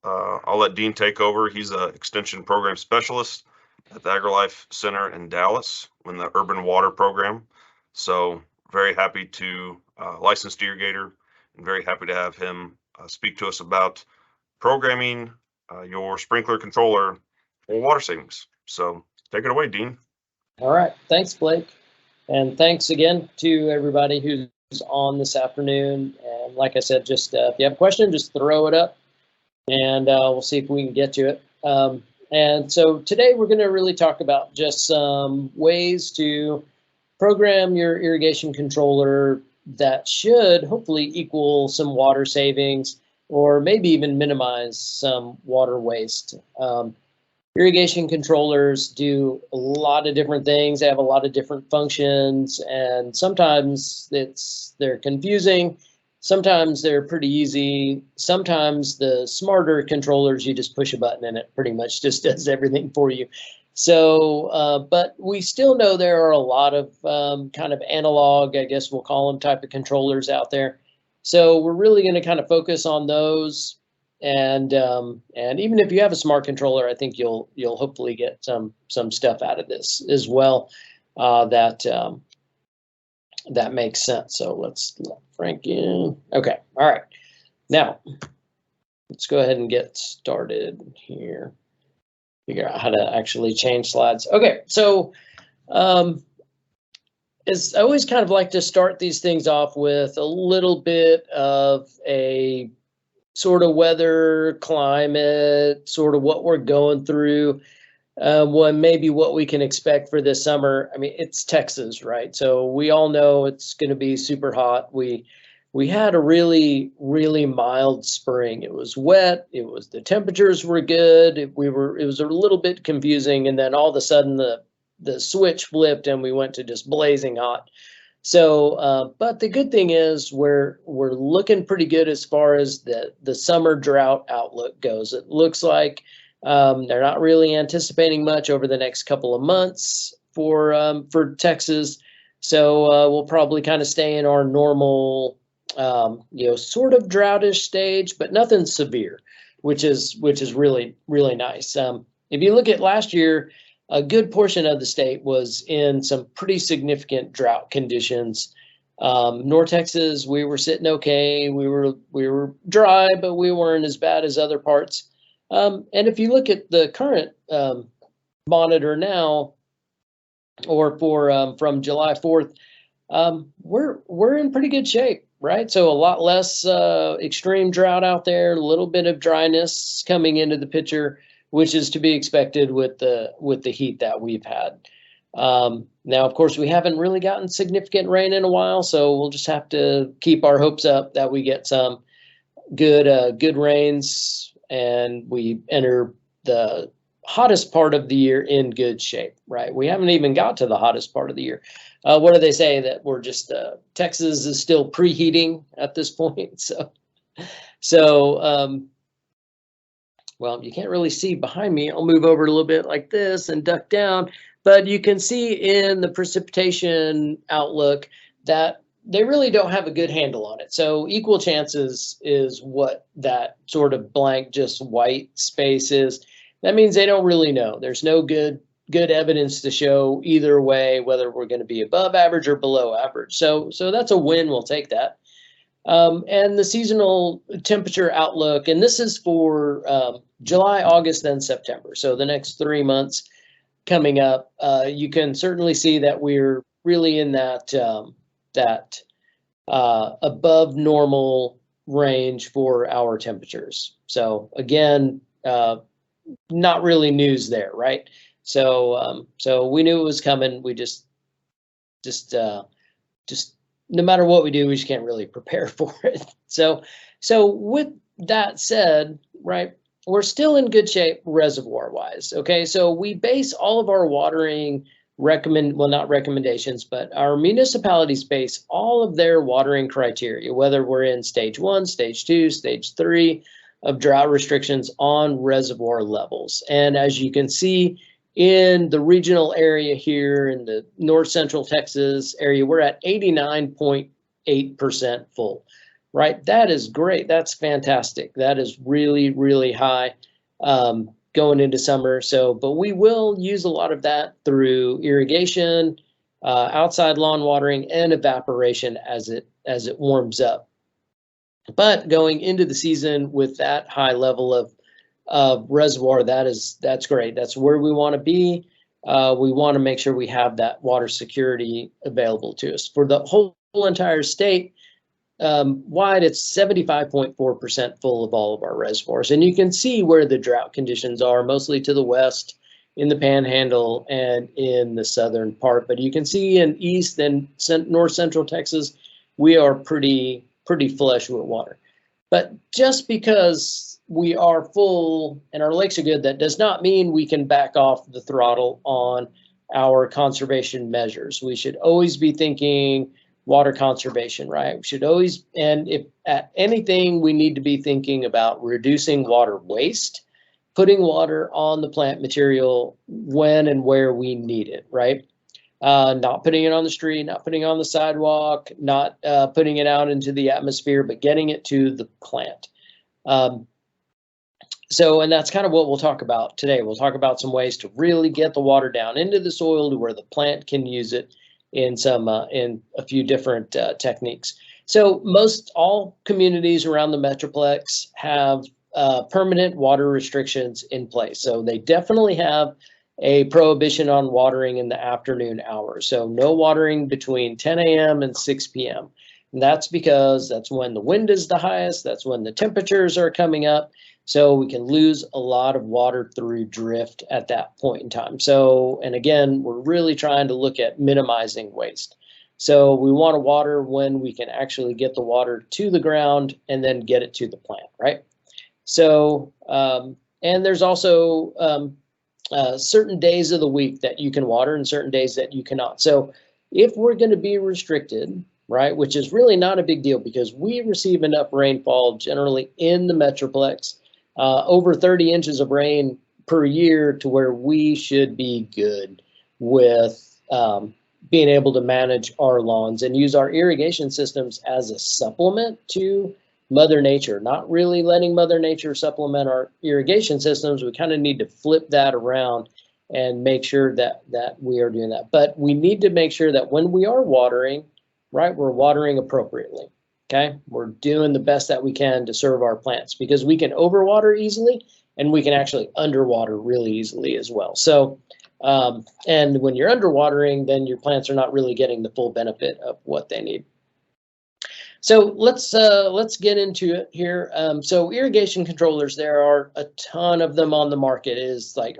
I'll let Dean take over. He's an extension program specialist at the AgriLife Center in Dallas in the Urban Water Program. So very happy to licensed irrigator and very happy to have him speak to us about programming your sprinkler controller for water savings. So take it away, Dean. All right. Thanks, Blake. And thanks again to everybody who's on this afternoon. And like I said, just if you have a question, just throw it up and we'll see if we can get to it. And so today we're going to really talk about just some ways to program your irrigation controller that should hopefully equal some water savings or maybe even minimize some water waste. Irrigation controllers do a lot of different things. They have a lot of different functions, and sometimes they're confusing. Sometimes they're pretty easy. Sometimes the smarter controllers, you just push a button and it pretty much just does everything for you. So, but we still know there are a lot of kind of analog, I guess we'll call them, type of controllers out there. So we're really going to kind of focus on those. And even if you have a smart controller, I think you'll hopefully get some stuff out of this as well that makes sense. So let's let Frank in. Okay, all right. Now let's go ahead and get started here. Figure out how to actually change slides. Okay, so as I always kind of like to start these things off with a little bit of a sort of weather, climate, sort of what we're going through, maybe what we can expect for this summer. I mean, it's Texas, right? So we all know it's going to be super hot. We had a really, really mild spring. It was wet. The temperatures were good. It was a little bit confusing, and then all of a sudden the switch flipped and we went to just blazing hot. So, but the good thing is we're looking pretty good as far as the summer drought outlook goes. It looks like they're not really anticipating much over the next couple of months for Texas. So we'll probably kind of stay in our normal, sort of droughtish stage, but nothing severe, which is really, really nice. If you look at last year, a good portion of the state was in some pretty significant drought conditions. North Texas, we were sitting okay. We were dry, but we weren't as bad as other parts. And if you look at the current monitor now, or for from July 4th, we're in pretty good shape, right? So a lot less extreme drought out there, a little bit of dryness coming into the picture, which is to be expected with the heat that we've had. Now, of course, we haven't really gotten significant rain in a while, so we'll just have to keep our hopes up that we get some good rains and we enter the hottest part of the year in good shape, right? We haven't even got to the hottest part of the year. What do they say, that we're just Texas is still preheating at this point? So well, you can't really see behind me. I'll move over a little bit like this and duck down, but you can see in the precipitation outlook that they really don't have a good handle on it. So equal chances is what that sort of blank, just white space is. That means they don't really know. There's no good evidence to show either way whether we're going to be above average or below average. So that's a win. We'll take that. And the seasonal temperature outlook, and this is for July, August, then September. So the next 3 months coming up, you can certainly see that we're really in that above normal range for our temperatures. So again, not really news there, right? So we knew it was coming. We just no matter what we do, we just can't really prepare for it. So with that said, right, we're still in good shape reservoir wise. Okay, so we base all of our watering not recommendations, but our municipalities base all of their watering criteria, whether we're in stage 1, stage 2, stage 3 of drought restrictions, on reservoir levels. And as you can see in the regional area here in the north central Texas area, we're at 89.8% full. right? That is great. That's fantastic. That is really, really high going into summer. So, but we will use a lot of that through irrigation, outside lawn watering, and evaporation as it warms up. But going into the season with that high level of reservoir, that's great. That's where we want to be. We want to make sure we have that water security available to us. For the whole entire state, wide, it's 75.4% full of all of our reservoirs. And you can see where the drought conditions are, mostly to the west, in the Panhandle, and in the southern part. But you can see in east and north central Texas, we are pretty flush with water. But just because we are full and our lakes are good, that does not mean we can back off the throttle on our conservation measures. We should always be thinking water conservation, right? We should always, and if at anything, we need to be thinking about reducing water waste, putting water on the plant material when and where we need it, right? Not putting it on the street, not putting it on the sidewalk, not putting it out into the atmosphere, but getting it to the plant. So, and that's kind of what we'll talk about today. We'll talk about some ways to really get the water down into the soil to where the plant can use it in a few different techniques. So most all communities around the Metroplex have permanent water restrictions in place. So they definitely have a prohibition on watering in the afternoon hours. So no watering between 10 a.m. and 6 p.m. And that's because that's when the wind is the highest. That's when the temperatures are coming up. So we can lose a lot of water through drift at that point in time. So, and again, we're really trying to look at minimizing waste. So we want to water when we can actually get the water to the ground and then get it to the plant, right? So, and there's also certain days of the week that you can water and certain days that you cannot. So if we're going to be restricted, right, which is really not a big deal because we receive enough rainfall generally in the Metroplex, over 30 inches of rain per year to where we should be good with being able to manage our lawns and use our irrigation systems as a supplement to Mother Nature, not really letting Mother Nature supplement our irrigation systems. We kind of need to flip that around and make sure that we are doing that. But we need to make sure that when we are watering, right, we're watering appropriately. Okay, we're doing the best that we can to serve our plants because we can overwater easily and we can actually underwater really easily as well. So, and when you're underwatering, then your plants are not really getting the full benefit of what they need. So let's get into it here. So irrigation controllers, there are a ton of them on the market. It is like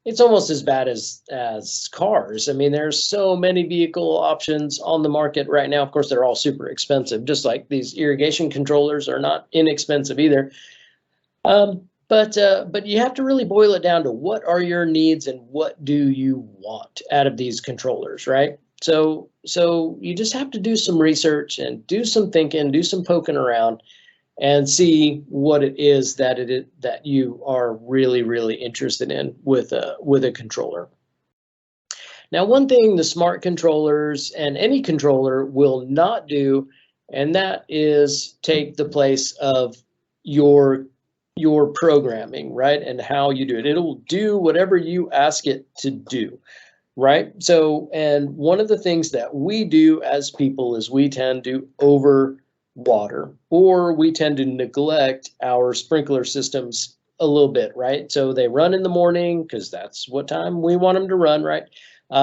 it's almost as bad as cars. I mean, there's so many vehicle options on the market right now. Of course, they're all super expensive, just like these irrigation controllers are not inexpensive either. But you have to really boil it down to what are your needs and what do you want out of these controllers, right? So you just have to do some research and do some thinking, do some poking around, and see what it is that you are really, really interested in with a controller. Now, one thing the smart controllers and any controller will not do, and that is take the place of your programming, right? And how you do it. It'll do whatever you ask it to do, right? So, and one of the things that we do as people is we tend to overwater, or we tend to neglect our sprinkler systems a little bit, right? So they run in the morning because that's what time we want them to run, right?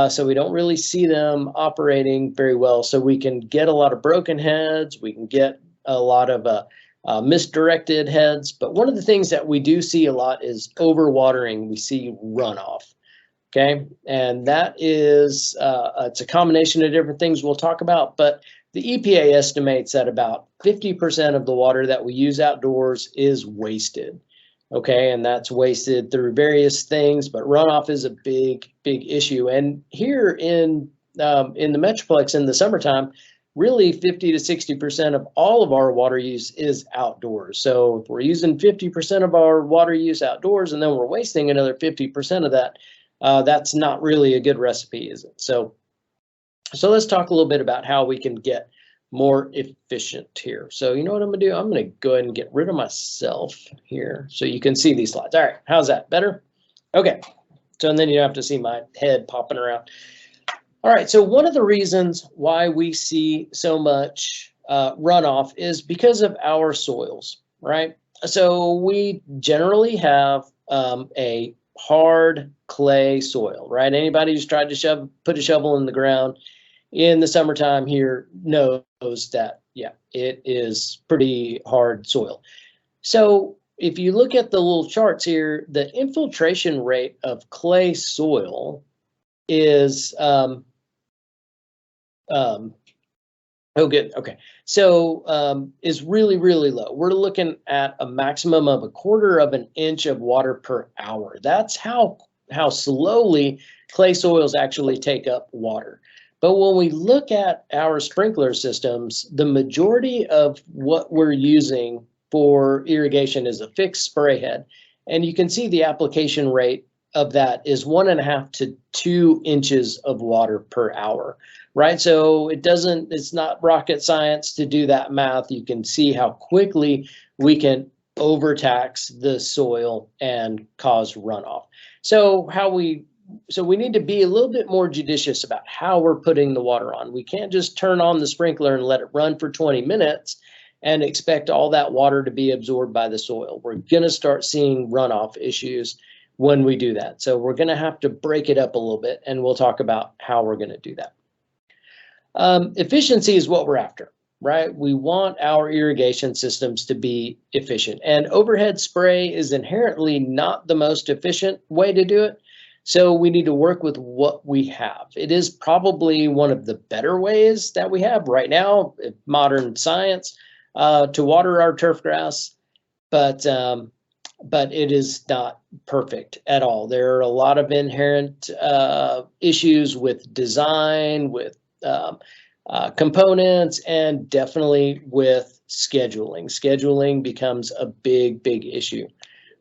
So we don't really see them operating very well. So we can get a lot of broken heads. We can get a lot of misdirected heads. But one of the things that we do see a lot is overwatering. We see runoff. Okay, and that is it's a combination of different things we'll talk about, but the EPA estimates that about 50% of the water that we use outdoors is wasted. Okay, and that's wasted through various things, but runoff is a big issue. And here in the Metroplex in the summertime, really 50 to 60% of all of our water use is outdoors. So if we're using 50% of our water use outdoors and then we're wasting another 50% of that, that's not really a good recipe, is it? So let's talk a little bit about how we can get more efficient here. So you know what I'm gonna do? I'm gonna go ahead and get rid of myself here so you can see these slides. All right, how's that? Better? Okay, so and then you don't have to see my head popping around. All right, so one of the reasons why we see so much runoff is because of our soils, right? So we generally have a hard clay soil, right? Anybody who's tried to put a shovel in the ground in the summertime here knows that, yeah, it is pretty hard soil. So if you look at the little charts here, the infiltration rate of clay soil is, oh, good. Okay. So is really, really low. We're looking at a maximum of 1/4 of an inch of water per hour. That's how slowly clay soils actually take up water. But when we look at our sprinkler systems, the majority of what we're using for irrigation is a fixed spray head. And you can see the application rate of that is 1.5 to 2 inches of water per hour, right? So it's not rocket science to do that math. You can see how quickly we can overtax the soil and cause runoff. So we need to be a little bit more judicious about how we're putting the water on. We can't just turn on the sprinkler and let it run for 20 minutes and expect all that water to be absorbed by the soil. We're going to start seeing runoff issues when we do that. So we're going to have to break it up a little bit, and we'll talk about how we're going to do that. Efficiency is what we're after, right? We want our irrigation systems to be efficient, and overhead spray is inherently not the most efficient way to do it. So we need to work with what we have. It is probably one of the better ways that we have right now, modern science, to water our turf grass, but it is not perfect at all. There are a lot of inherent issues with design, with components, and definitely with scheduling. Scheduling becomes a big, big issue.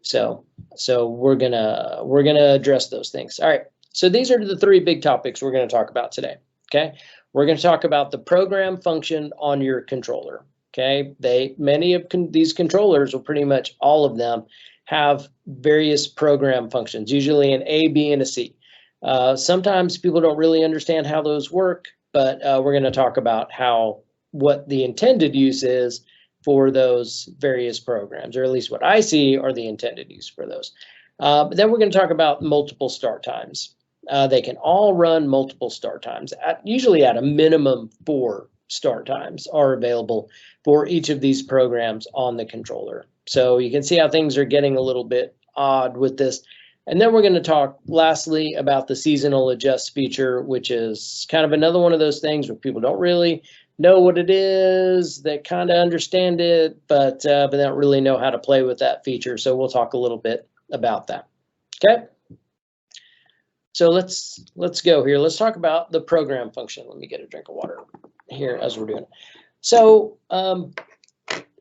So we're gonna address those things. All right. So these are the 3 big topics we're going to talk about today. Okay. We're going to talk about the program function on your controller. Okay. Many of these controllers, or pretty much all of them, have various program functions, usually an A, B, and a C. Sometimes people don't really understand how those work, but we're going to talk about what the intended use is for those various programs, or at least what I see are the intended use for those. But then we're going to talk about multiple start times. They can all run multiple start times. Usually at a minimum 4 start times are available for each of these programs on the controller. So you can see how things are getting a little bit odd with this. And then we're going to talk lastly about the seasonal adjust feature, which is kind of another one of those things where people don't really know what it is. They kind of understand it, but they don't really know how to play with that feature. So we'll talk a little bit about that. Okay. So let's go here. Let's talk about the program function. Let me get a drink of water here as we're doing it. So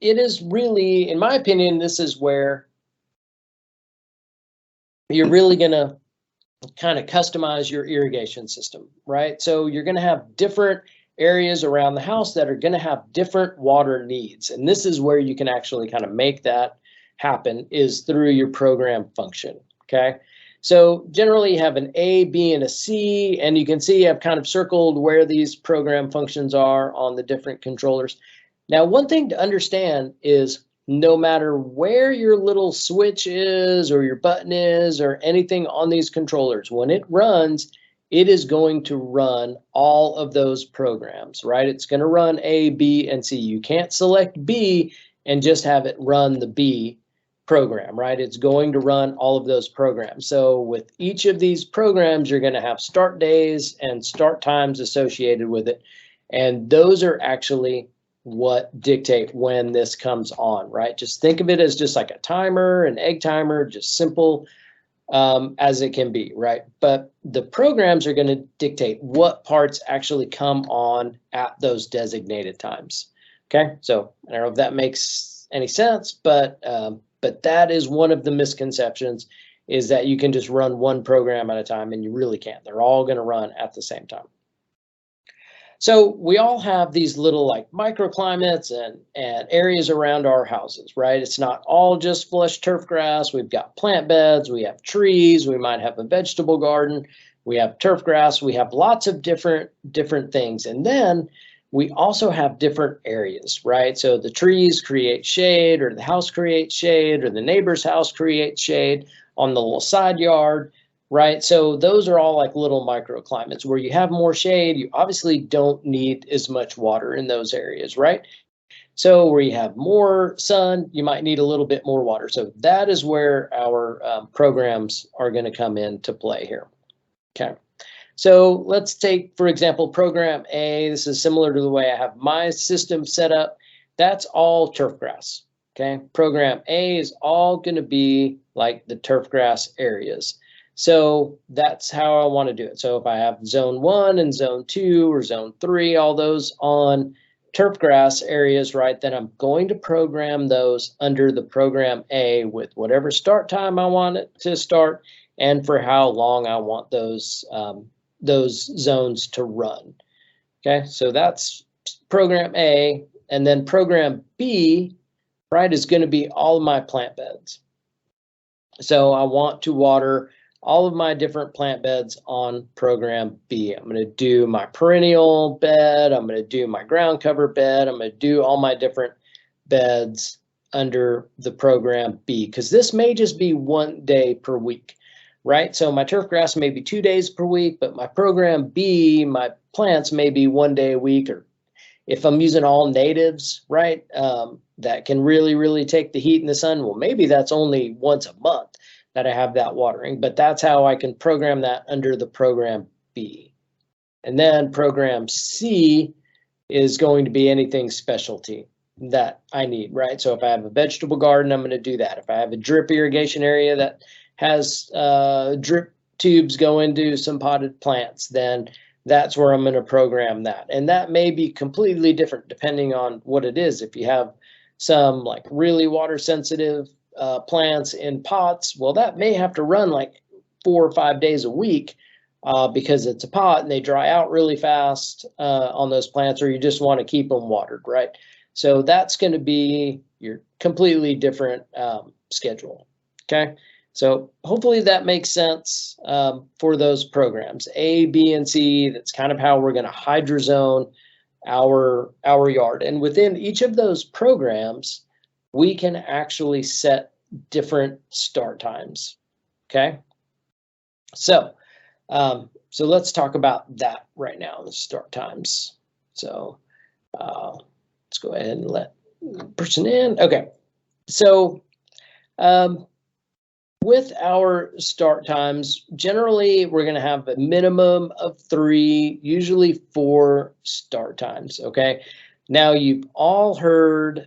it is really, in my opinion, this is where you're really going to kind of customize your irrigation system, right? So you're going to have different areas around the house that are going to have different water needs. And this is where you can actually kind of make that happen, is through your program function. Okay. So generally you have an A, B, and a C, and you can see I've kind of circled where these program functions are on the different controllers. Now, one thing to understand is no matter where your little switch is or your button is or anything on these controllers, when it runs, it is going to run all of those programs, right? It's going to run A, B, and C. You can't select B and just have it run the B program, right? It's going to run all of those programs. So with each of these programs, you're going to have start days and start times associated with it. And those are actually what dictate when this comes on, right? Just think of it as just like a timer, an egg timer, just simple as it can be, right? But the programs are going to dictate what parts actually come on at those designated times. Okay, so I don't know if that makes any sense, but that is one of the misconceptions, is that you can just run one program at a time, and you really can't. They're all going to run at the same time. So we all have these little like microclimates and areas around our houses, right? It's not all just flush turf grass. We've got plant beds, we have trees, we might have a vegetable garden, we have turf grass, we have lots of different things. And then we also have different areas, right? So the trees create shade, or the house creates shade, or the neighbor's house creates shade on the little side yard. Right, so those are all like little microclimates. Where you have more shade, you obviously don't need as much water in those areas, right? So where you have more sun, you might need a little bit more water. So that is where our programs are going to come into play here. Okay, so let's take, for example, program A. This is similar to the way I have my system set up. That's all turf grass. Okay, program A is all going to be like the turf grass areas. So that's how I want to do it. So if I have zone 1 and zone 2 or zone 3, all those on turf grass areas, right, then I'm going to program those under the program A with whatever start time I want it to start and for how long I want those zones to run. Okay, so that's program A. And then program B, right, is going to be all of my plant beds. So I want to water all of my different plant beds on program B. I'm going to do my perennial bed. I'm going to do my ground cover bed. I'm going to do all my different beds under the program B, because this may just be 1 day per week, right? So my turf grass may be 2 days per week, but my program B, my plants may be 1 day a week, or if I'm using all natives, right, that can really take the heat and the sun, well, maybe that's only once a month that I have that watering, but that's how I can program that under the program B. And then program C is going to be anything specialty that I need, right? So if I have a vegetable garden, I'm going to do that. If I have a drip irrigation area that has drip tubes go into some potted plants, then that's where I'm going to program that. And that may be completely different depending on what it is. If you have some like really water sensitive plants in pots, well, that may have to run like 4 or 5 days a week because it's a pot and they dry out really fast on those plants, or you just want to keep them watered, right? So that's going to be your completely different schedule. Okay, so hopefully that makes sense for those programs A, B, and C. That's kind of how we're going to hydrozone our yard. And within each of those programs, we can actually set different start times. Okay, so let's talk about that right now, the start times. So let's go ahead and let the person in. Okay, so with our start times, generally we're going to have a minimum of 3, usually 4 start times. Okay, now you've all heard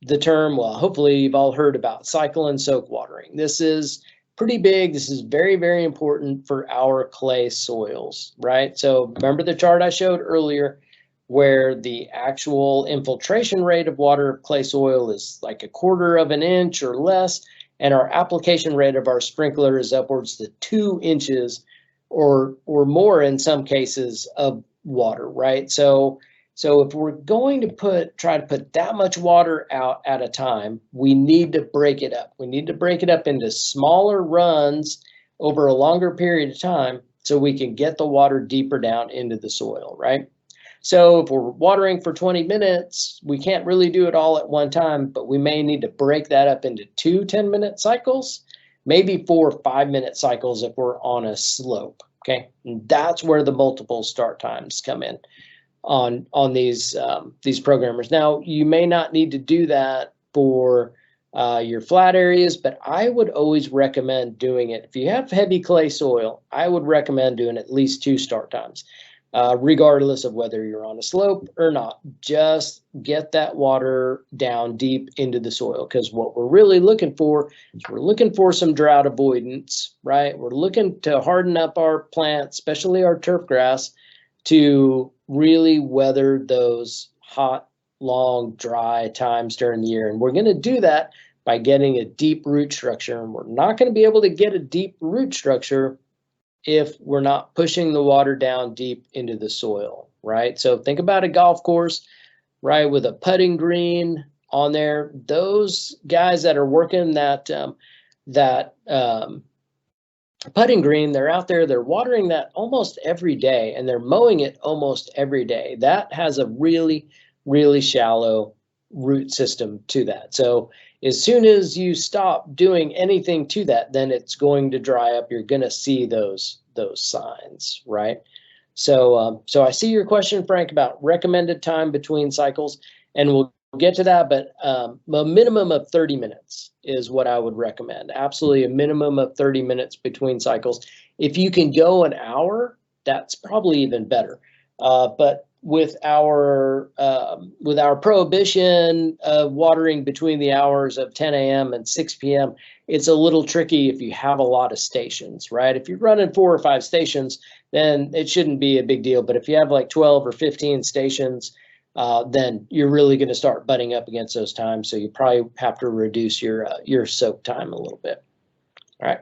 the term, well, hopefully you've all heard about cycle and soak watering. This is pretty big. This is very important for our clay soils, right? So remember the chart I showed earlier where the actual infiltration rate of water of clay soil is like 1/4 of an inch or less, and our application rate of our sprinkler is upwards to 2 inches or more in some cases of water, right? So if we're going to try to put that much water out at a time, we need to break it up. We need to break it up into smaller runs over a longer period of time so we can get the water deeper down into the soil, right? So if we're watering for 20 minutes, we can't really do it all at one time, but we may need to break that up into 2 10-minute cycles, maybe 4 5-minute cycles if we're on a slope, okay? And that's where the multiple start times come in on these programmers. Now, you may not need to do that for your flat areas, but I would always recommend doing it. If you have heavy clay soil, I would recommend doing at least 2 start times, regardless of whether you're on a slope or not. Just get that water down deep into the soil, because what we're really looking for is we're looking for some drought avoidance, right? We're looking to harden up our plants, especially our turf grass, to really weather those hot, long, dry times during the year. And we're going to do that by getting a deep root structure. And we're not going to be able to get a deep root structure if we're not pushing the water down deep into the soil. right? So think about a golf course, right, with a putting green on there. Those guys that are working that putting green, they're out there, they're watering that almost every day, and they're mowing it almost every day. That has a really, really shallow root system to that. So as soon as you stop doing anything to that, then it's going to dry up. You're going to see those signs, right? So I see your question, Frank, about recommended time between cycles, and we'll get to that, but a minimum of 30 minutes is what I would recommend. Absolutely a minimum of 30 minutes between cycles. If you can go an hour, that's probably even better. But with our prohibition of watering between the hours of 10 a.m. and 6 p.m., it's a little tricky if you have a lot of stations, right? If you're running 4 or 5 stations, then it shouldn't be a big deal. But if you have like 12 or 15 stations, then you're really going to start butting up against those times. So you probably have to reduce your soak time a little bit. All right.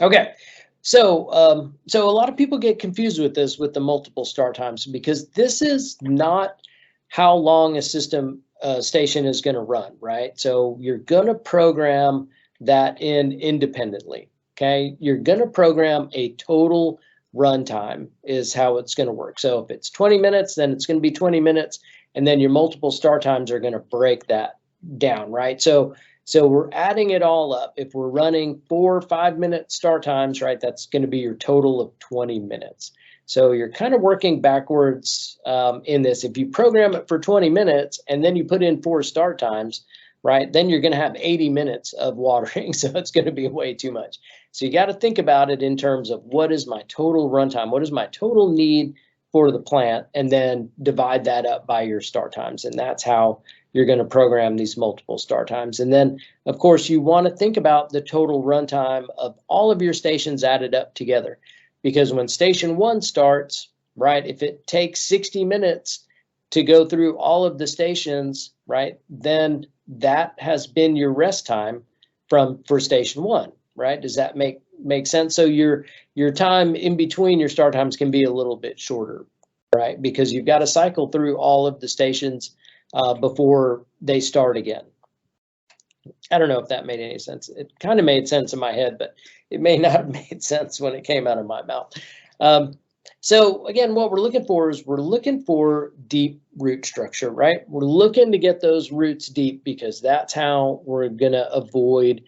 Okay. So a lot of people get confused with this, with the multiple start times, because this is not how long a system station is going to run, right? So you're going to program that in independently. Okay. You're going to program a total runtime is how it's going to work. So if it's 20 minutes, then it's going to be 20 minutes. And then your multiple start times are going to break that down, right? So we're adding it all up. If we're running 4 or 5 minute start times, right, that's going to be your total of 20 minutes. So you're kind of working backwards in this. If you program it for 20 minutes and then you put in 4 start times, right, then you're going to have 80 minutes of watering. So it's going to be way too much. So you got to think about it in terms of what is my total runtime? What is my total need for the plant? And then divide that up by your start times. And that's how you're going to program these multiple start times. And then, of course, you want to think about the total runtime of all of your stations added up together. Because when station 1 starts, right, if it takes 60 minutes to go through all of the stations, right, then that has been your rest time for station 1. Right? Does that make sense? So your time in between your start times can be a little bit shorter, right? Because you've got to cycle through all of the stations before they start again. I don't know if that made any sense. It kind of made sense in my head, but it may not have made sense when it came out of my mouth. So again, what we're looking for is we're looking for deep root structure, right? We're looking to get those roots deep because that's how we're going to avoid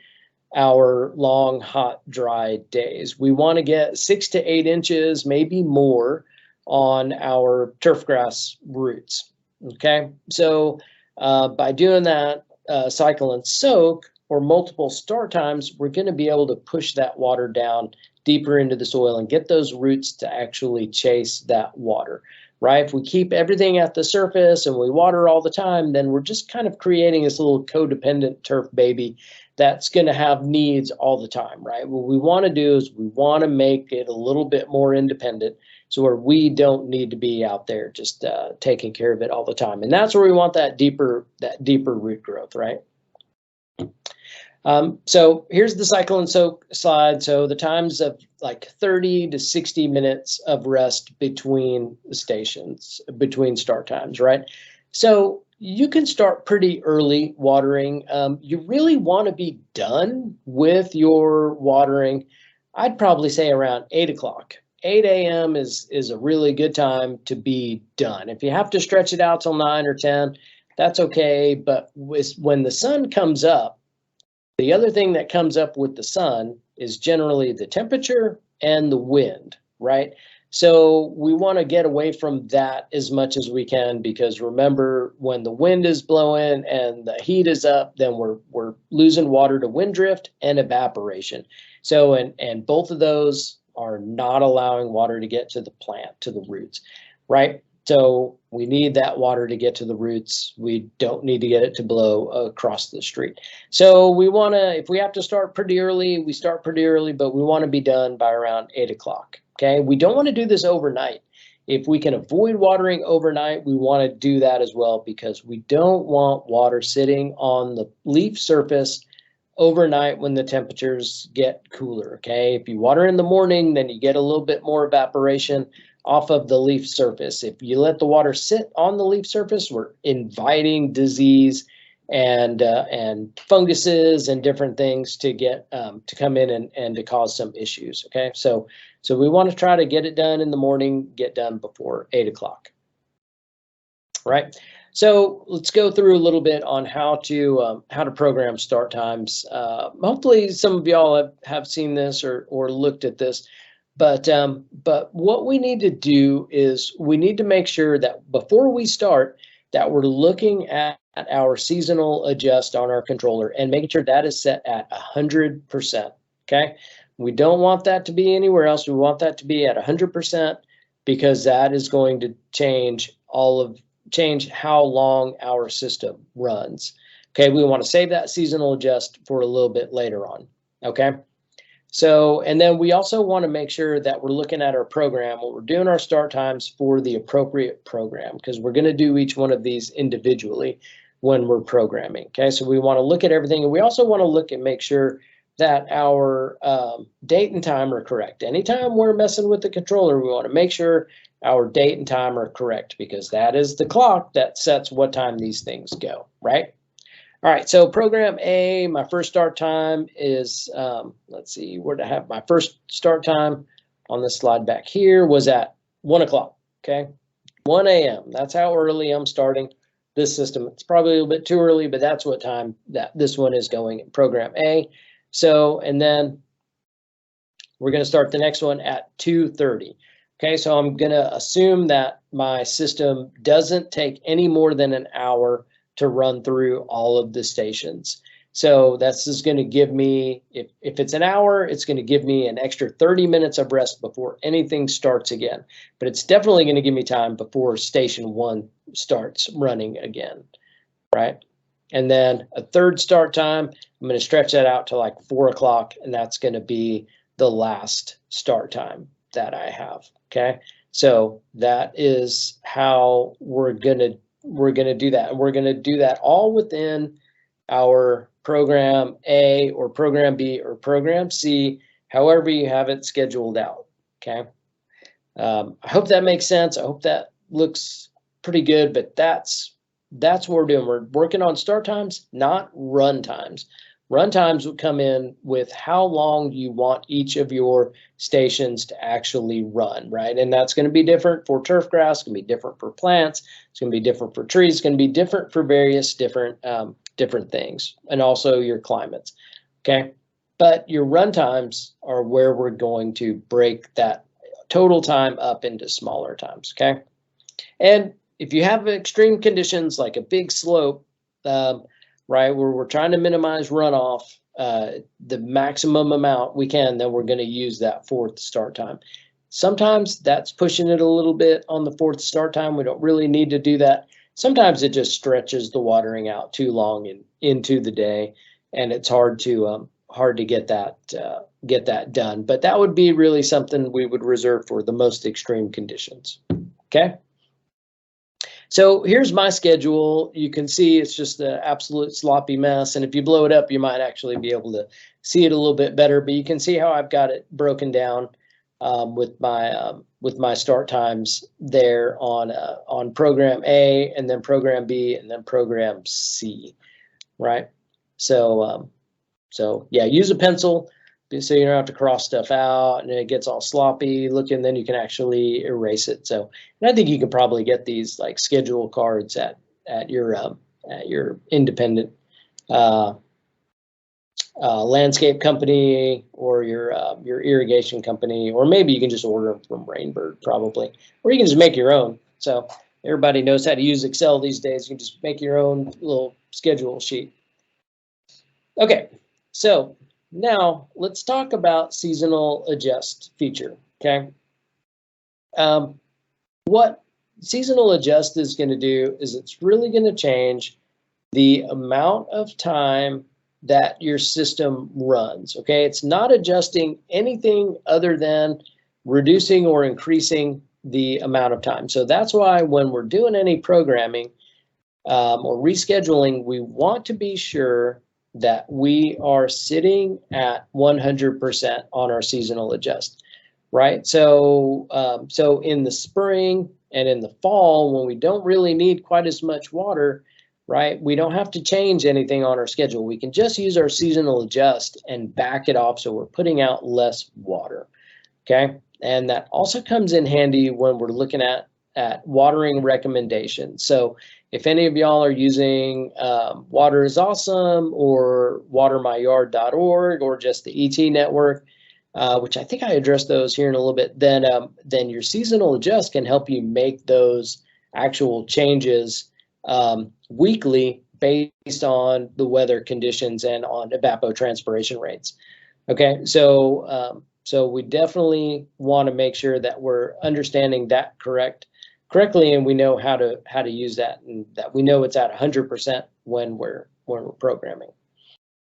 our long, hot, dry days. We want to get 6 to 8 inches, maybe more, on our turfgrass roots. Okay, so by doing that cycle and soak or multiple start times, we're going to be able to push that water down deeper into the soil and get those roots to actually chase that water. Right? If we keep everything at the surface and we water all the time, then we're just kind of creating this little codependent turf baby that's going to have needs all the time, right? What we want to do is we want to make it a little bit more independent, so where we don't need to be out there just taking care of it all the time. And that's where we want that deeper root growth, right? So here's the cycle and soak slide. So the times of like 30 to 60 minutes of rest between stations, between start times, right? So you can start pretty early watering. You really want to be done with your watering, I'd probably say around 8 o'clock. 8 a.m. is a really good time to be done. If you have to stretch it out till 9 or 10, that's okay. But when the sun comes up, the other thing that comes up with the sun is generally the temperature and the wind, right? So we want to get away from that as much as we can, because remember, when the wind is blowing and the heat is up, then we're losing water to wind drift and evaporation. So and both of those are not allowing water to get to the plant, to the roots, right? So we need that water to get to the roots. We don't need to get it to blow across the street. So we want to, if we have to start pretty early, we start pretty early, but we want to be done by around 8 o'clock. Okay, we don't want to do this overnight. If we can avoid watering overnight, we want to do that as well, because we don't want water sitting on the leaf surface overnight when the temperatures get cooler. Okay, if you water in the morning, then you get a little bit more evaporation. off of the leaf surface. If you let the water sit on the leaf surface, we're inviting disease and funguses and different things to get to come in and to cause some issues. Okay, so we want to try to get it done in the morning, get done before 8 o'clock. Right. So let's go through a little bit on how to program start times. Hopefully, some of y'all have seen this or looked at this. But what we need to do is we need to make sure that before we start, that we're looking at our seasonal adjust on our controller and making sure that is set at 100%. Okay, we don't want that to be anywhere else. We want that to be at 100% because that is going to change how long our system runs. Okay, we want to save that seasonal adjust for a little bit later on. Okay. So, and then we also want to make sure that we're looking at our program, what we're doing our start times for the appropriate program, because we're going to do each one of these individually when we're programming. Okay, so we want to look at everything, and we also want to look and make sure that our date and time are correct. Anytime we're messing with the controller, we want to make sure our date and time are correct, because that is the clock that sets what time these things go, right? All right, so program A, my first start time is, let's see, where to have my first start time on this slide back here was at 1 o'clock, okay? 1 a.m., that's how early I'm starting this system. It's probably a little bit too early, but that's what time that this one is going in program A. So, and then we're gonna start the next one at 2:30. Okay, so I'm gonna assume that my system doesn't take any more than an hour to run through all of the stations. So that's just going to give me, if it's an hour, it's going to give me an extra 30 minutes of rest before anything starts again. But it's definitely going to give me time before station 1 starts running again, right? And then a third start time, I'm going to stretch that out to like 4 o'clock, and that's going to be the last start time that I have, okay? So that is how we're going to do that. And we're going to do that all within our program A or program B or program C, however you have it scheduled out. Okay. I hope that makes sense. I hope that looks pretty good, but that's what we're doing. We're working on start times, not run times. Run times would come in with how long you want each of your stations to actually run, right? And that's going to be different for turfgrass, it's going to be different for plants, it's going to be different for trees, it's going to be different for various different things, and also your climates, okay? But your run times are where we're going to break that total time up into smaller times, okay? And if you have extreme conditions like a big slope, right, where we're trying to minimize runoff, the maximum amount we can, then we're going to use that 4th start time. Sometimes that's pushing it a little bit on the 4th start time. We don't really need to do that. Sometimes it just stretches the watering out too long into the day, and it's hard to get that done. But that would be really something we would reserve for the most extreme conditions. Okay. So here's my schedule. You can see it's just an absolute sloppy mess. And if you blow it up, you might actually be able to see it a little bit better. But you can see how I've got it broken down with my start times there on program A, and then program B, and then program C, right? So yeah, use a pencil so you don't have to cross stuff out and it gets all sloppy looking, then you can actually erase it. So, and I think you can probably get these like schedule cards at your independent landscape company or your irrigation company, or maybe you can just order them from Rainbird probably, or you can just make your own. So everybody knows how to use Excel these days. You can just make your own little schedule sheet. Okay, so now let's talk about seasonal adjust feature, okay? What seasonal adjust is going to do is it's really going to change the amount of time that your system runs, okay? It's not adjusting anything other than reducing or increasing the amount of time. So that's why when we're doing any programming or rescheduling, we want to be sure that we are sitting at 100% on our seasonal adjust. right? So in the spring and in the fall, when we don't really need quite as much water, right, we don't have to change anything on our schedule. We can just use our seasonal adjust and back it off so we're putting out less water, okay? And that also comes in handy when we're looking at watering recommendations. So if any of y'all are using Water is Awesome or watermyyard.org or just the ET network, which I think I addressed those here in a little bit, then your seasonal adjust can help you make those actual changes weekly based on the weather conditions and on evapotranspiration rates. Okay, so we definitely want to make sure that we're understanding that correctly, and we know how to use that, and that we know it's at 100% when we're programming.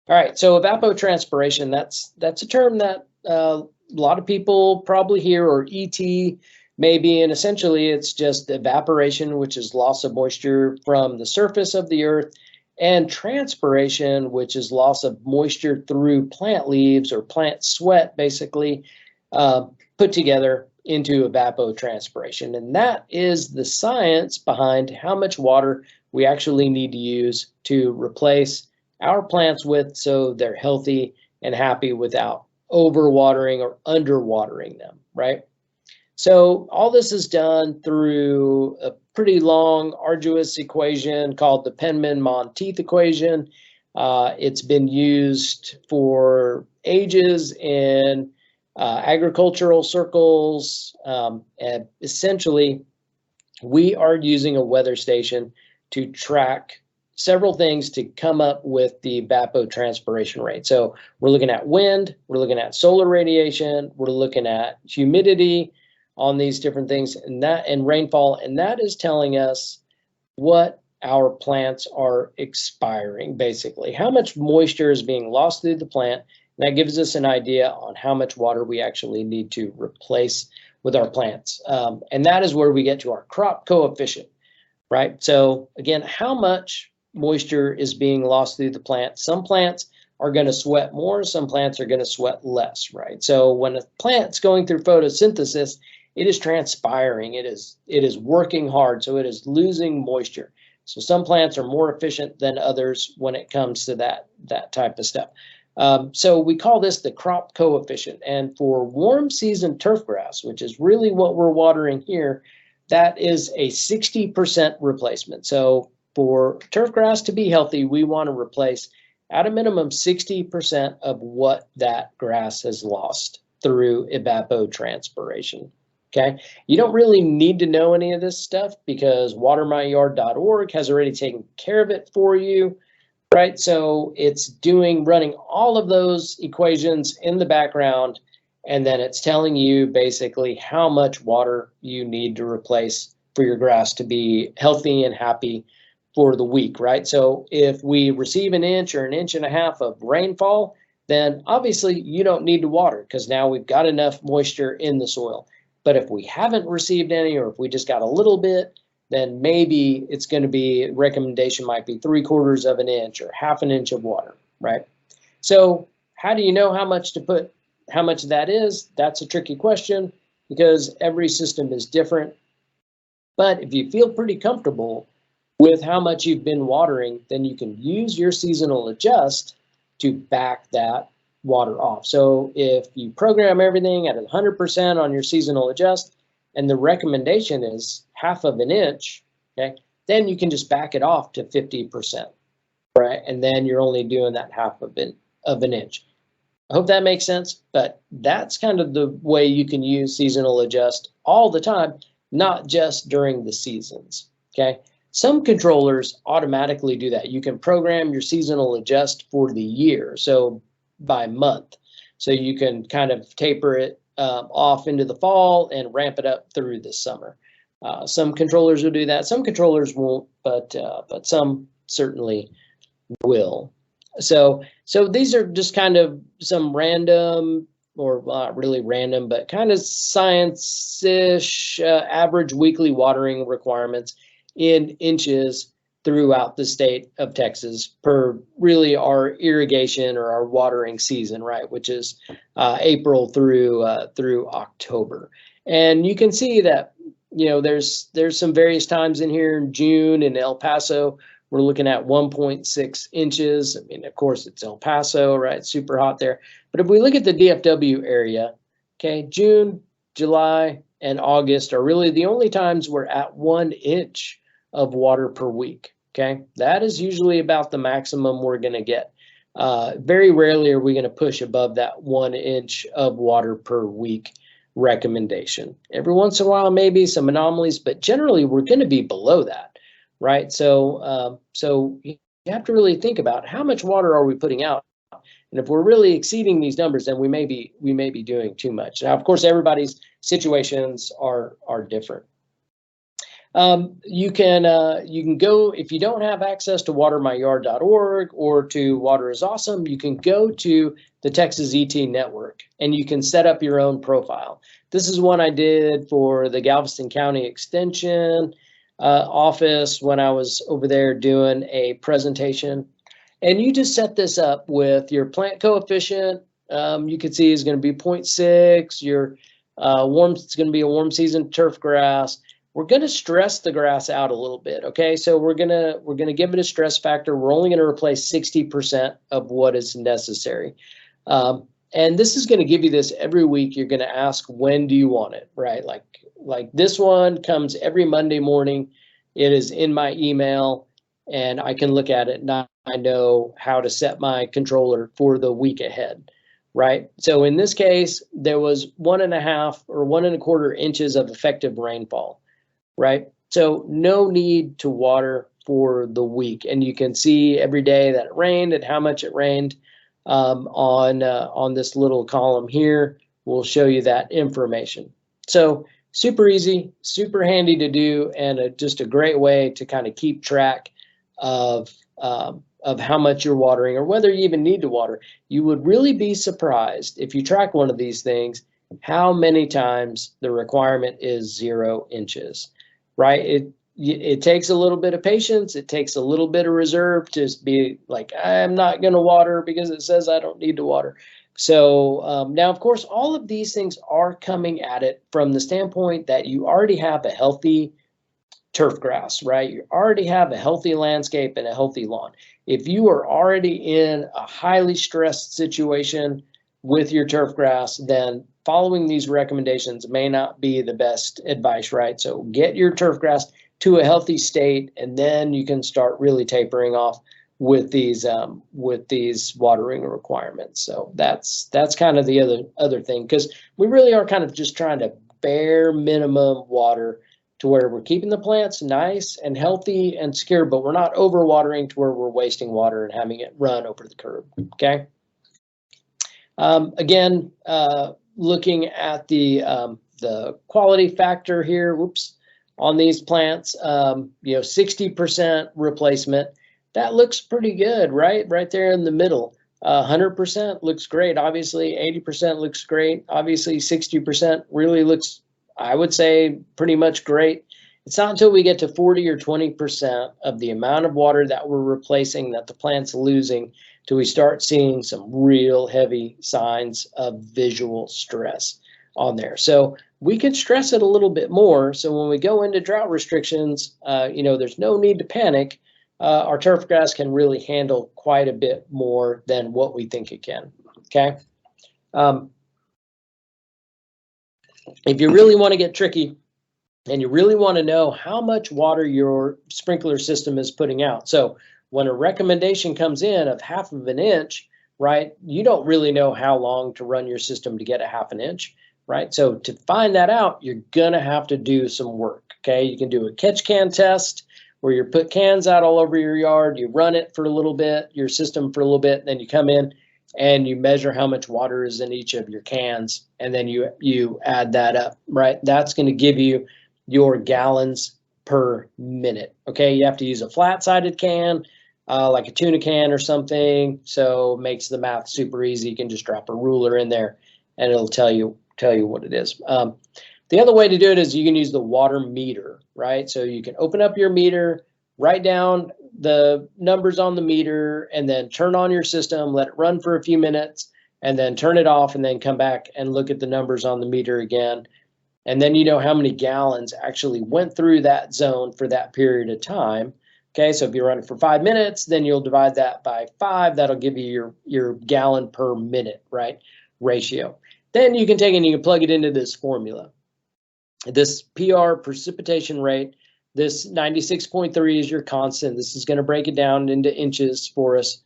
All right, so evapotranspiration, that's a term that a lot of people probably hear, or ET maybe, and essentially it's just evaporation, which is loss of moisture from the surface of the earth, and transpiration, which is loss of moisture through plant leaves or plant sweat, basically put together into evapotranspiration. And that is the science behind how much water we actually need to use to replace our plants with, so they're healthy and happy without overwatering or underwatering them, right? So all this is done through a pretty long, arduous equation called the Penman-Monteith equation. It's been used for ages in agricultural circles, and essentially we are using a weather station to track several things to come up with the evapotranspiration rate. So we're looking at wind, we're looking at solar radiation, we're looking at humidity on these different things, and rainfall, and that is telling us what our plants are expiring, basically. How much moisture is being lost through the plant. And that gives us an idea on how much water we actually need to replace with our plants. And that is where we get to our crop coefficient, right? So again, how much moisture is being lost through the plant. Some plants are going to sweat more, some plants are going to sweat less, right? So when a plant's going through photosynthesis, it is transpiring, it is working hard, so it is losing moisture. So some plants are more efficient than others when it comes to that type of stuff. So we call this the crop coefficient. And for warm season turfgrass, which is really what we're watering here, that is a 60% replacement. So for turfgrass to be healthy, we want to replace at a minimum 60% of what that grass has lost through evapotranspiration. Okay, you don't really need to know any of this stuff because watermyyard.org has already taken care of it for you, right? So it's running all of those equations in the background, and then it's telling you basically how much water you need to replace for your grass to be healthy and happy for the week, right? So if we receive an inch or an inch and a half of rainfall, then obviously you don't need to water because now we've got enough moisture in the soil. But if we haven't received any, or if we just got a little bit, then maybe it's going to be, recommendation might be 3/4 of an inch or half an inch of water, right? So how do you know how much to put, how much that is? That's a tricky question because every system is different. But if you feel pretty comfortable with how much you've been watering, then you can use your seasonal adjust to back that water off. So if you program everything at 100% on your seasonal adjust, and the recommendation is half of an inch, okay, then you can just back it off to 50%, right? And then you're only doing that half of an inch. I hope that makes sense, but that's kind of the way you can use seasonal adjust all the time, not just during the seasons, okay? Some controllers automatically do that. You can program your seasonal adjust for the year, so by month. So you can kind of taper it off into the fall and ramp it up through the summer. Some controllers will do that. Some controllers won't, but some certainly will. So these are just kind of some random, or not really random, but kind of science-ish average weekly watering requirements in inches throughout the state of Texas per really our irrigation or our watering season, right, which is April through October. And you can see that, you know, there's some various times in here in June in El Paso, we're looking at 1.6 inches. I mean, of course, it's El Paso, right? Super hot there. But if we look at the DFW area, okay, June, July, and August are really the only times we're at 1 inch of water per week. Okay, that is usually about the maximum we're going to get. Very rarely are we going to push above that 1 inch of water per week recommendation. Every once in a while, maybe some anomalies, but generally we're going to be below that, right? So, so you have to really think about how much water are we putting out, and if we're really exceeding these numbers, then we may be doing too much. Now, of course, everybody's situations are different. You can go, if you don't have access to watermyyard.org or to Water is Awesome, you can go to the Texas ET network and you can set up your own profile. This is one I did for the Galveston County Extension office when I was over there doing a presentation. And you just set this up with your plant coefficient. You can see is going to be 0.6. Your it's going to be a warm season turf grass. We're going to stress the grass out a little bit, okay? So we're gonna give it a stress factor. We're only going to replace 60% of what is necessary. And this is going to give you this every week. You're going to ask, when do you want it, right? Like this one comes every Monday morning. It is in my email, and I can look at it, and I know how to set my controller for the week ahead, right? So in this case, there was 1.5 or 1.25 inches of effective rainfall, right? So no need to water for the week. And you can see every day that it rained and how much it rained on this little column here. We'll show you that information. So super easy, super handy to do, and just a great way to kind of keep track of how much you're watering or whether you even need to water. You would really be surprised if you track one of these things, how many times the requirement is 0 inches. Right? It takes a little bit of patience. It takes a little bit of reserve to be like, I'm not going to water because it says I don't need to water. So now, of course, all of these things are coming at it from the standpoint that you already have a healthy turf grass, right? You already have a healthy landscape and a healthy lawn. If you are already in a highly stressed situation with your turf grass, then following these recommendations may not be the best advice, right? So get your turf grass to a healthy state, and then you can start really tapering off with these watering requirements. So that's kind of the other thing, because we really are kind of just trying to bare minimum water to where we're keeping the plants nice and healthy and secure, but we're not overwatering to where we're wasting water and having it run over the curb. Okay. Again, looking at the quality factor here, on these plants, 60% replacement. That looks pretty good, right? Right there in the middle. 100% looks great. Obviously, 80% looks great. Obviously, 60% really looks, I would say, pretty much great. It's not until we get to 40 or 20% of the amount of water that we're replacing that the plant's losing till we start seeing some real heavy signs of visual stress on there. So we could stress it a little bit more. So when we go into drought restrictions, there's no need to panic. Our turf grass can really handle quite a bit more than what we think it can. Okay. If you really want to get tricky and you really want to know how much water your sprinkler system is putting out. So when a recommendation comes in of 1/2 inch, right, you don't really know how long to run your system to get a 1/2 inch, right? So to find that out, you're gonna have to do some work, okay? You can do a catch can test where you put cans out all over your yard, you run it for a little bit, your system for a little bit, and then you come in and you measure how much water is in each of your cans, and then you add that up, right? That's gonna give you your gallons per minute, okay? You have to use a flat-sided can, like a tuna can or something, so it makes the math super easy. You can just drop a ruler in there and it'll tell you what it is. The other way to do it is you can use the water meter, right? So you can open up your meter, write down the numbers on the meter, and then turn on your system, let it run for a few minutes, and then turn it off, and then come back and look at the numbers on the meter again. And then you know how many gallons actually went through that zone for that period of time. Okay, so if you run it for 5 minutes, then you'll divide that by 5. That'll give you your gallon per minute, right, ratio. Then you can take and you can plug it into this formula. This PR, precipitation rate, this 96.3 is your constant. This is going to break it down into inches for us,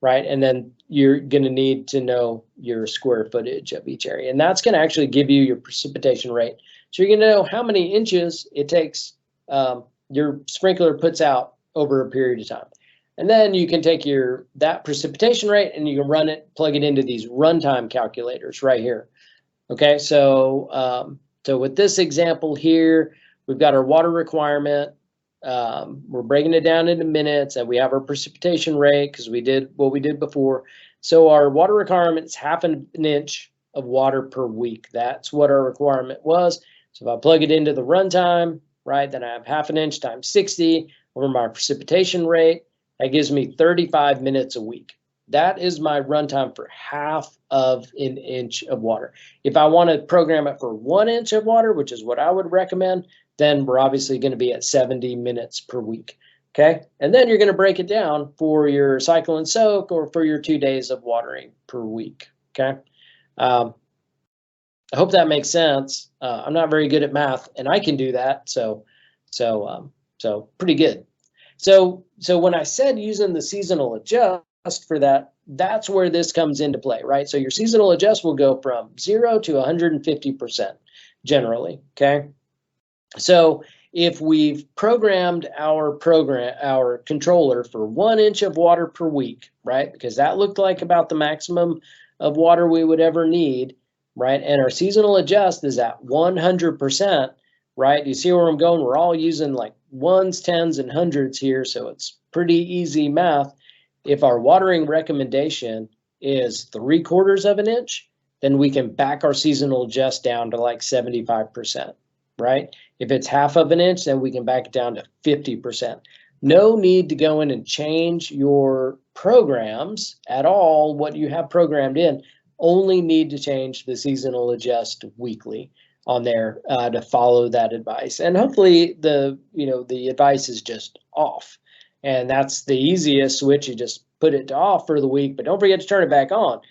right? And then you're going to need to know your square footage of each area. And that's going to actually give you your precipitation rate. So you're going to know how many inches it takes your sprinkler puts out over a period of time. And then you can take that precipitation rate and you can run it, plug it into these runtime calculators right here. Okay, so so with this example here, we've got our water requirement. We're breaking it down into minutes, and we have our precipitation rate because we did what we did before. So our water requirement is half an inch of water per week. That's what our requirement was. So if I plug it into the runtime, right, then I have half an inch times 60 over my precipitation rate. That gives me 35 minutes a week. That is my runtime for half of an inch of water. If I want to program it for 1 inch of water, which is what I would recommend, then we're obviously going to be at 70 minutes per week. Okay. And then you're going to break it down for your cycle and soak or for your 2 days of watering per week. Okay. I hope that makes sense. I'm not very good at math, and I can do that. So pretty good. So when I said using the seasonal adjust for that, that's where this comes into play, right? So your seasonal adjust will go from 0 to 150% generally, okay? So if we've programmed our controller for 1 inch of water per week, right? Because that looked like about the maximum of water we would ever need, right? And our seasonal adjust is at 100%, right? You see where I'm going? We're all using like ones, tens, and hundreds here, so it's pretty easy math. If our watering recommendation is 3/4 of an inch, then we can back our seasonal adjust down to like 75%, right? If it's half of an inch, then we can back it down to 50%. No need to go in and change your programs at all, what you have programmed in. Only need to change the seasonal adjust weekly on there to follow that advice. And hopefully the advice is just off. And that's the easiest switch. You just put it to off for the week, but don't forget to turn it back on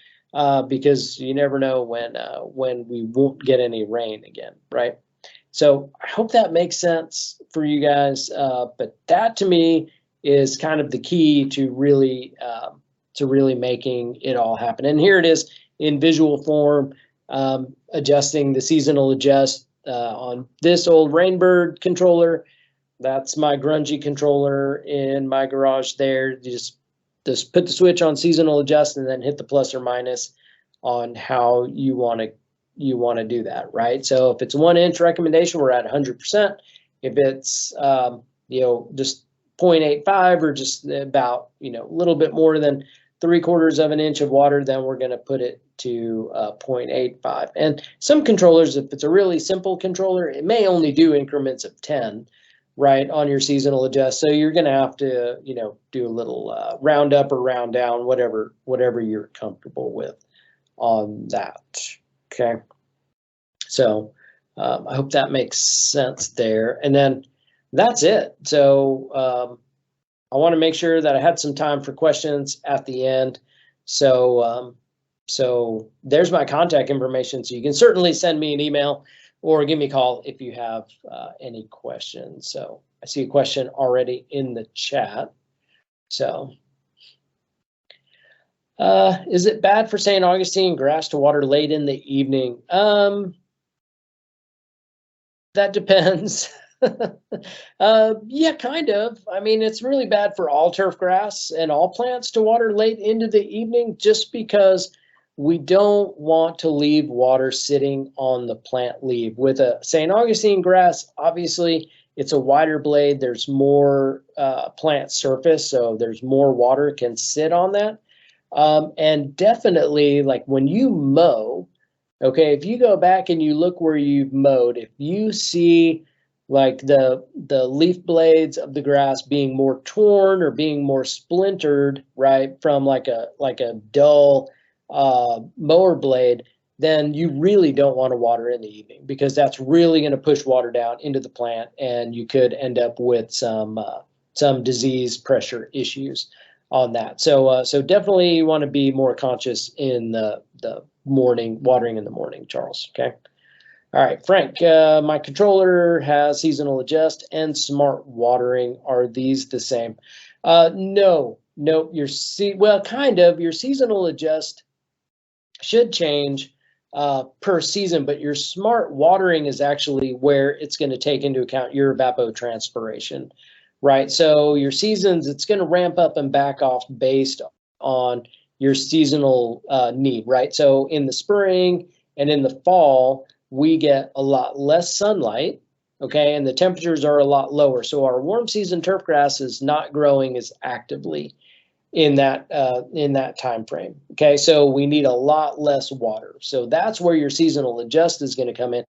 because you never know when we won't get any rain again, right? So I hope that makes sense for you guys. But that to me is kind of the key to really making it all happen. And here it is in visual form, adjusting the seasonal adjust on this old Rainbird controller. That's my grungy controller in my garage there. You just put the switch on seasonal adjust and then hit the plus or minus on how you want to do that, right? So if it's 1 inch recommendation, we're at 100%. If it's just 0.85 or just about a little bit more than 3/4 of an inch of water, then we're going to put it to 0.85. And some controllers, if it's a really simple controller, it may only do increments of 10, right, on your seasonal adjust. So you're going to have to, do a little round up or round down, whatever you're comfortable with on that. Okay. So I hope that makes sense there. And then that's it. So I want to make sure that I had some time for questions at the end. So there's my contact information. So you can certainly send me an email or give me a call if you have any questions. So I see a question already in the chat. So is it bad for St. Augustine grass to water late in the evening? That depends. Yeah, kind of. I mean, it's really bad for all turf grass and all plants to water late into the evening just because we don't want to leave water sitting on the plant leaf. With a St. Augustine grass, obviously, it's a wider blade. There's more plant surface, so there's more water can sit on that. And definitely, like when you mow, okay, if you go back and you look where you've mowed, if you see like the leaf blades of the grass being more torn or being more splintered, right, from like a dull mower blade, then you really don't want to water in the evening, because that's really going to push water down into the plant, and you could end up with some disease pressure issues on that. So definitely you want to be more conscious in the morning, watering in the morning, Charles. Okay. All right, Frank, my controller has seasonal adjust and smart watering. Are these the same? No, well, kind of. Your seasonal adjust should change per season, but your smart watering is actually where it's going to take into account your evapotranspiration, right? So your seasons, it's going to ramp up and back off based on your seasonal need, right? So in the spring and in the fall, we get a lot less sunlight, okay, and the temperatures are a lot lower. So our warm season turfgrass is not growing as actively in that time frame. Okay, so we need a lot less water. So that's where your seasonal adjust is going to come in.